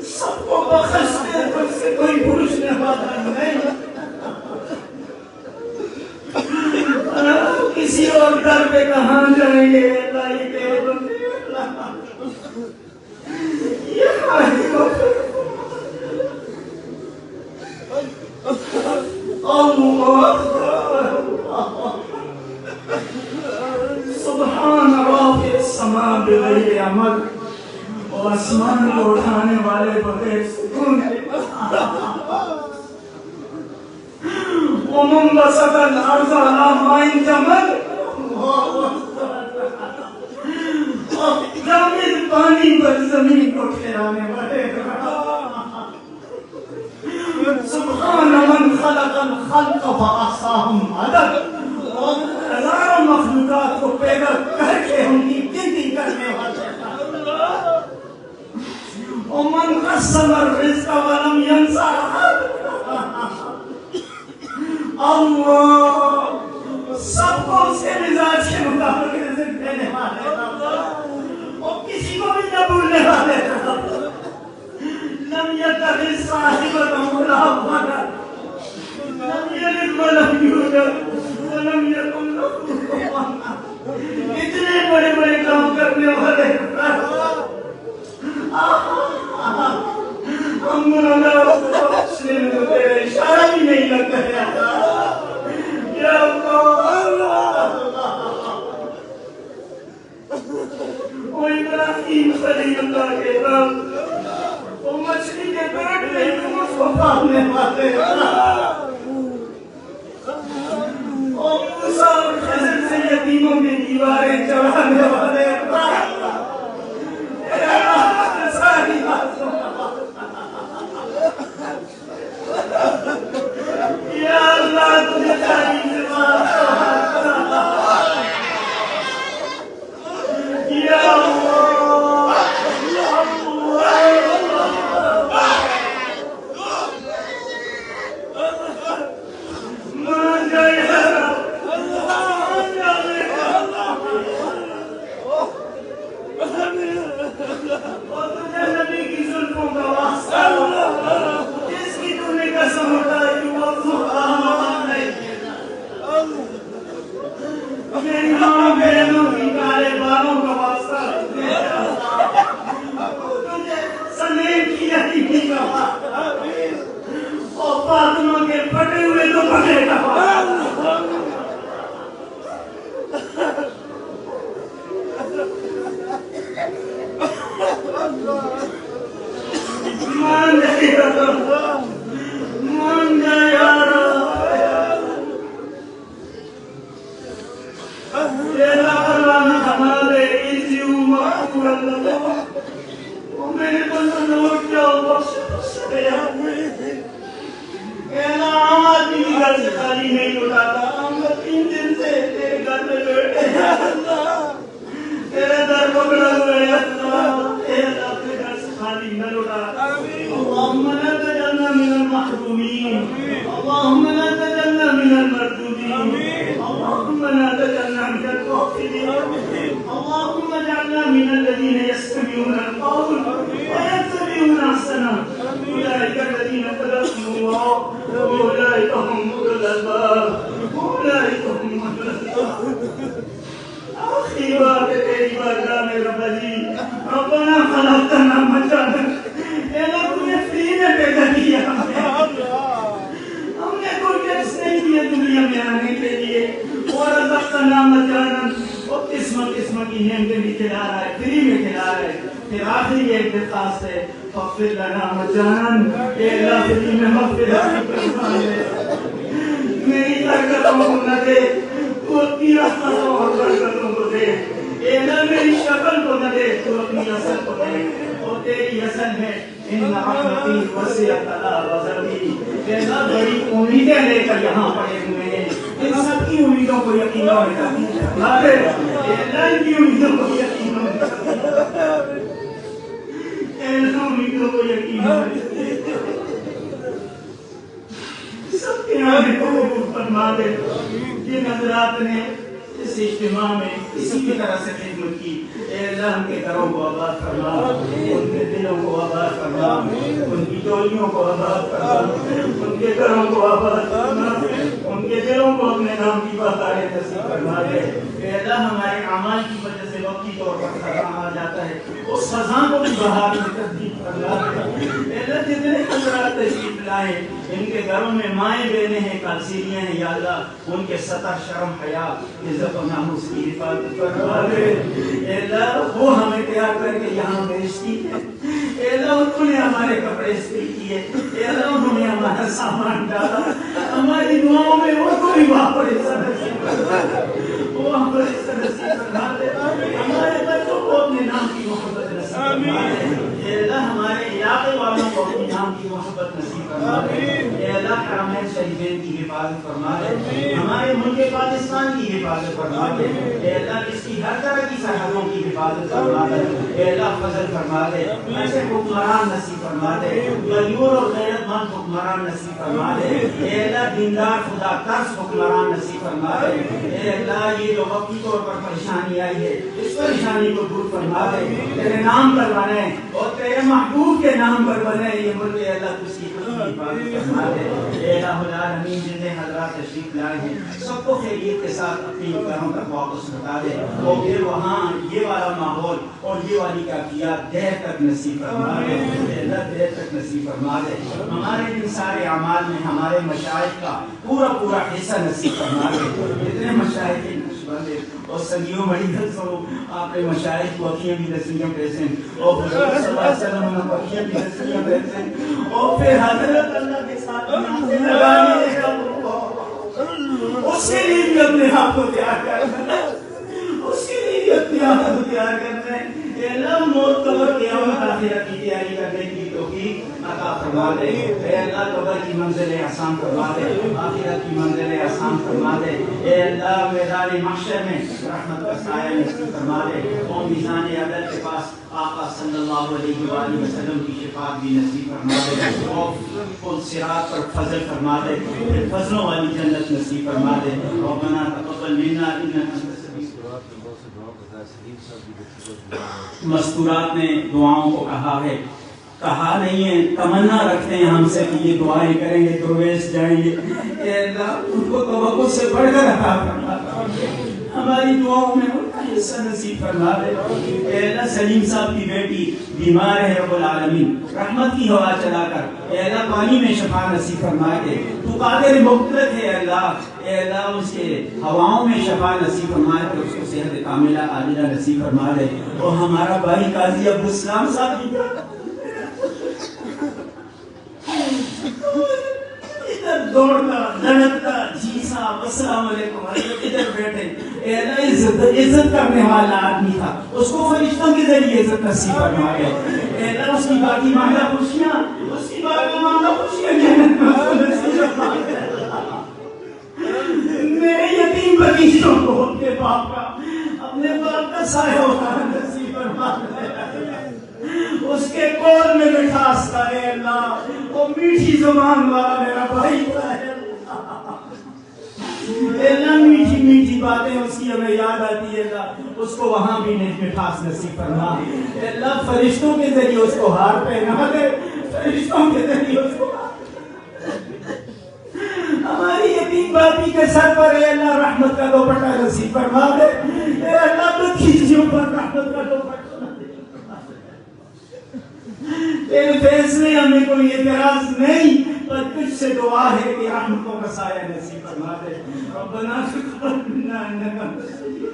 سب کو بخش دے، تجھ سے کوئی پوچھنے والا نہیں۔ کسی اور در پہ کہاں جائیں گے؟ اللہ ہی کے بندے، سبحان رافع السماء بغیر عمد، اور آسمان کو اٹھانے والے بغیر سکون کے، ومن بسط الارض علی ماء جمد، اور جامد پانی پر زمین کو ٹھہرانے والے، سبحان من خلق الخلق فاحصاهم عدد، اور ہزاروں مخلوقات کو پیدا کر کے ان کی گنتی کرنے والے، ومن قسم الرزق ولم ينس احد، اللہ سب کو اس کے مزاج کے مطابق رزق دینے والے، اور کسی کو بھی نہ بھولنے والے، لم يتخذ صاحبة ولا ولد، لم يلد ولم يولد ولم يكن له كفوا احد، اتنے بڑے بڑے کام کرنے والے، ہم گناہگاروں کو بخشنے میں تیرا اشارہ بھی نہیں لگتا ہے یا اللہ۔ وہ ابراہیم خلیل اللہ کے رب، وہ مچھلی کے پیٹ میں یونس کو پالنے والے، اور موسیٰ اور خضر سے یتیموں کی دیواریں چڑھانے والے، ساری باتوں یا اللہ تجھے تعریف یا اللہ، مان جائے اور تجھے نبی کی زلفوں کا واسطہ، جس کی تو نے قسم اٹھائی وہ میری ماں بہنوں کی کالے بالوں کا واسطہ، تجھے سنیم کی یتیمی کا واسطہ، اور فاطمہ کے پھٹے ہوئے دوپٹے کا واسطہ، مان جائے مان جائے یار، تیرا پروانہ ہمارے عزیو محبوب اللہ، وہ میرے بندہ لوٹ جاؤ بخش دیا، کہنا عام آدمی کی گھر سے خالی نہیں لوٹاتا، ہم 3 دن سے تیرے گھر میں بیٹھے ہیں اللہ، تیرے در پکڑا ہوئے اللہ، اے اللہ اپنے گھر سے خالی نہ لوٹا، اللہم لا تجعلنا من المحرومین، اللہم لا تجعلنا من المردودین، اللہم لا تجعلنا من الغافلین، اللہم اجعلنا من الذین یستمعون القول ویتبعون احسنہ، اولئک الذین هداهم اللہ واولئک هم اولو الالباب، اولئک هم اولو الالباب۔ آخری بات ہے تیری بارگاہ میں رب جی، ربنا خلقتنا مجانا، اے اللہ تو نے فری میں پیدا کیا، ہم نے کوئی ٹیکس نہیں دیا دنیا میں آنے کے لیے، اور رزقتنا مجانا، اور قسم کی نعمتیں بھی کھلا رہا ہے، فری میں کھلا رہا ہے۔ پھر آخری ایک درخواست ہے، فاغفر لنا مجانا، اے اللہ فری میں مغفرت فرما دے، میری طاقتوں کو نہ دے، تو اپنی رحمتوں اور برکتوں کو دے، اے اللہ میری شکل کو نہ دے، تو اپنی اصل کو دے، اور تیری اصل ہے ان رحمتی وسعت اللہ وزربی، اے اللہ بڑی امیدیں لے کر یہاں پڑے ہوئے ہیں، ان سب کی امیدوں کو یقین ہوتا ہے، اے اللہ ان کی امیدوں کو یقین ہوتا ہے، اے اللہ امیدوں کو یقین ہوتا ہے، سب کے آنے کو قبول فرما دے۔ جن حضرات نے اس اجتماع میں اسی کی طرح سے خدمت کی. اے اللہ ان کے گھروں کو آباد فرما, ان کے دلوں کو آباد فرما, ان کی ٹولیوں کو آباد فرما, ان کے گھروں کو آباد فرما, ان کے دلوں کو اپنے نام کی بہتاریں نصیب فرما دے. اے اللہ ہمارے اعمال کی وجہ سے وقتی طور پر خزاں آ جاتا ہے, اس خزاں کو بھی بہار میں تبدیل فرما دے. اے اللہ جتنے حضرات تشریف لائے ان کے گھروں میں مائیں بہنیں ہیں, کالسیلیاں ہیں, یا اللہ ان کے سطر شرم حیا عزت و ناموس کی حفاظت فرما دے. اے اللہ وہ ہمیں تیار کر کے یہاں بھیجتی ہے, اے اللہ انہوں نے ہمارے کپڑے استری کیے, اے اللہ انہوں نے ہمارا سامان ڈالا, ہماری دعاؤں میں وہ کوئی وہاں پر حصہ نصیب فرما دے, وہ ہم پر حصہ نصیب فرما دے, ہمارے بچوں کو اپنے نام کی محبت نصیب فرما دے. اے اللہ ہمارے علاقے والوں کو اپنے نام کی محبت نصیب فرما دے. اے اللہ حرمین شریفین کی حفاظت فرما دے, ہمارے ملک پاکستان کی حفاظت فرما دے. اے اللہ اس کی ہر طرح کی سرحدوں کی حفاظت فرما دے. اے اللہ فضل فرما دے, ایسے حکمران نصیب فرما دے, غیور اور غیرت مند حکمران نصیب فرما دے. اے اللہ دیندار خدا ترس حکمران نصیب فرما دے. اے اللہ یہ جو وقتی طور پر پریشانی آئی ہے اس پریشانی کو دور فرما دے, تیرے نام پر بنے اور تیرے محبوب کے نام پر بنے یہ ملک. اے اللہ تجھ کی حفاظت فرما دے. اے الہ العالمین جتنے حضرات تشریف لائے ہیں سب کو خیریت کے ساتھ اپنی گھروں تک واپس بتا دے, اور پھر وہاں یہ والا ماحول اور یہ والی کیفیت دیر تک نصیب فرما دے. اے اللہ دیر تک نصیب فرما دے. ہمارے ان سارے اعمال میں ہمارے مشائخ کا پورا حصہ نصیب فرما دے. جتنے مشائخ کے نقشبندے اور سنگیوں بڑی دل سو آپ نے مشائخ کو اکھیاں بھی نسلیاں پیسیں, اور حضور صلی اللہ علیہ وسلم کو اکھیاں بھی نسلیاں پیسیں, اور پھر حضرت اللہ کے ساتھ ناطے لگانے کا اس کے لیے بھی اپنے آپ کو تیار کرنا, اس کے لیے بھی اپنے آپ کو تیار کرنا ہے. اے اللہ موت قبر قیامت آخرت کی تیاری کرنے کی توفیق عطا فرما دے. اے اللہ قبر کی منزل آسان فرما دے, آخرت کی منزل آسان فرما دے. اے اللہ میدان محشر میں رحمت کا سایہ نصیب فرما دے, اور میزان عدل کے پاس آقا صلی اللہ علیہ وآلہ وسلم کی شفاعت بھی نصیب فرما دے, اور پل صراط پر فضل فرما دے, فضلوں والی جنت نصیب فرما دے. ربنا تقبل منا انک مستورات نے دعاؤں کو کہا ہے, کہا نہیں ہے, تمنا رکھتے ہیں ہم سے کہ یہ دعائیں کریں گے درویش جائیں گے. اے اللہ ان کو توقع سے بڑھ کر عطا فرما, ہماری دعاؤں میں ان کا حصہ نصیب فرما دے. اے اللہ سلیم صاحب کی بیٹی بیمار ہے, رب العالمین رحمت کی ہوا چلا کر اے اللہ پانی میں شفا نصیب فرما دے. تو قادر مقتدر ہے اللہ, اے اللہ اس کے ہواؤں میں شفا نصیب فرما دے, اس کو صحت کاملہ عاجلہ نصیب فرما دے. اور ہمارا بھائی قاضی عبدالسلام صاحب کی ادھر دوڑتا لڑکتا جی صاحب السلام علیکم ادھر بیٹھے. اے اللہ عزت کرنے والا آدمی تھا, اس کو فرشتوں کے ذریعے عزت نصیب فرما دے. اے اللہ اس کی باقی مانگا خوشیاں, اس کی باقی مانگا خوشیاں جنت میں نصیب فرما دے. میرے یتیم بچوں کو اپنے باپ کا سایہ نصیب فرما دے. اس کے قول میں مٹھاس تھا اے اللہ, وہ میٹھی زبان والا میرا بھائی تھا اے اللہ, میٹھی میٹھی باتیں اس کی ہمیں یاد آتی ہے اللہ, اس کو وہاں بھی مٹھاس نصیب فرما. اے اللہ فرشتوں کے ذریعے اس کو ہار پہنا دے, فرشتوں کے ذریعے اس کو ہماری یتیم باپی کے سر پر اے اللہ رحمت کا دوپٹہ نصیب فرما دے. اے اللہ بدکھیجیوں پر رحمت کا دوپٹہ, تیرے فیصلے ہمیں کوئی اعتراض نہیں, پر کچھ سے دعا ہے کہ رحمتوں کا سایہ نصیب فرما دے. ربنا تقبل منا انک انت السمیع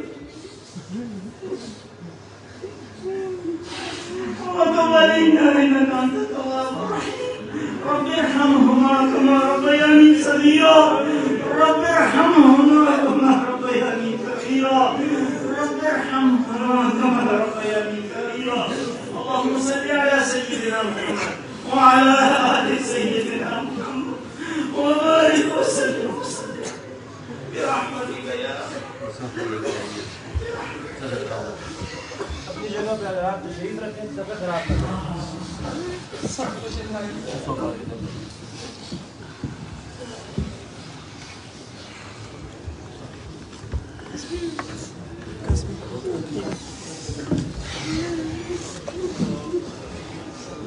وتب علینا انک انت التواب الرحیم. رب ارحمهما كما ربياني صغيرا, رب ارحمهما كما ربياني صغيرا, رب ارحمهما كما ربياني صغيرا. اللهم صل على سيدنا محمد وعلى آل سيدنا محمد وبارك وسلم برحمتك يا اپنی جگہ پہ اگر آپ تشریف رکھیں جگہ خراب کرنا.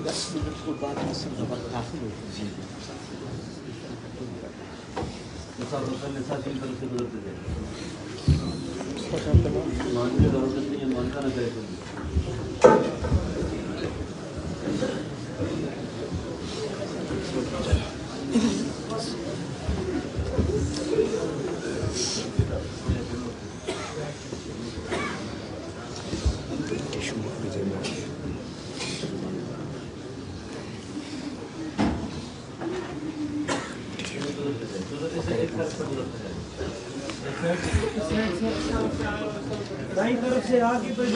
10 منٹ کو بعد مثلا وقت داخل ہوتی ہے دائیں طرف سے آ کے کوئی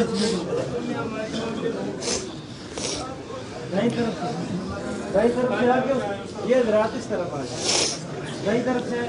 دائیں طرف سے آ کے یہ حضرات اس طرف آ جائیں دائیں طرف سے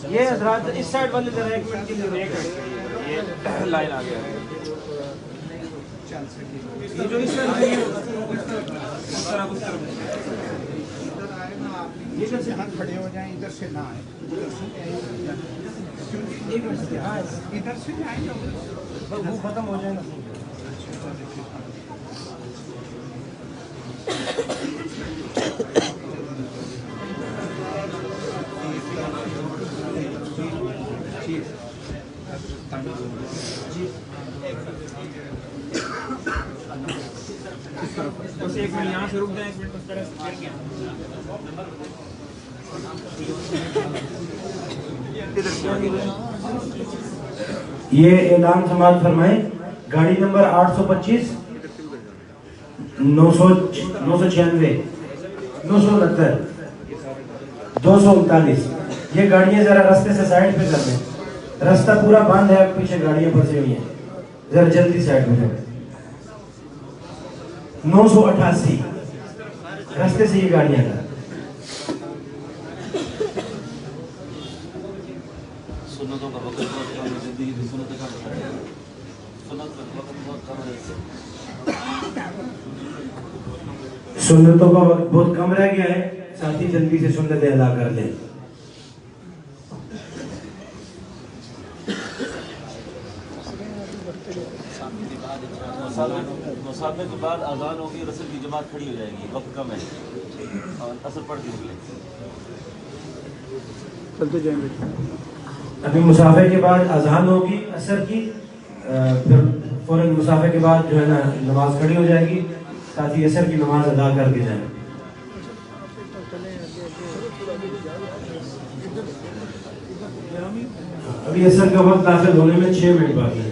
یہ حضرات اس سائڈ والے ذرا ایک منٹ کے لیے یہ لائن آ گیا یہ جو اس طرح ادھر سے ہاتھ کھڑے ہو جائیں ادھر سے نہ آئے ادھر سے آئیں وہ ختم ہو جائے گا بس ایک منٹ یہاں سے رک جائیں ایک منٹ اس طرح یہ اعلان سماعت فرمائیں گاڑی نمبر 825 996 969 239 یہ گاڑیاں ذرا راستے سے سائڈ پہ کر دیں راستہ پورا بند ہے پیچھے گاڑیاں پھنسی ہوئی ہیں ذرا جلدی سائڈ پہ کریں 988 راستے سے یہ گاڑیاں ہیں سنتوں کا وقت بہت کم ہے زندگی کی سنتوں کا وقت بہت کم ہے سنتوں کا وقت بہت کم رہ گیا ہے ساتھی جلدی سے سنتیں ادا کر لیں مسافر کے بعد اذان ہوگی رسل کی جماعت کھڑی ہو جائے گی وقت کم ہے اور اثر پڑ کے نکلے چلتے جائیں گے ابھی مسافر کے بعد اذان ہوگی اثر کی پھر فوراً مسافر کے بعد جو ہے نا نماز کھڑی ہو جائے گی ساتھ ہی اثر کی نماز ادا کر کے جائیں ابھی اثر کا وقت داخل ہونے میں 6 منٹ باقی ہے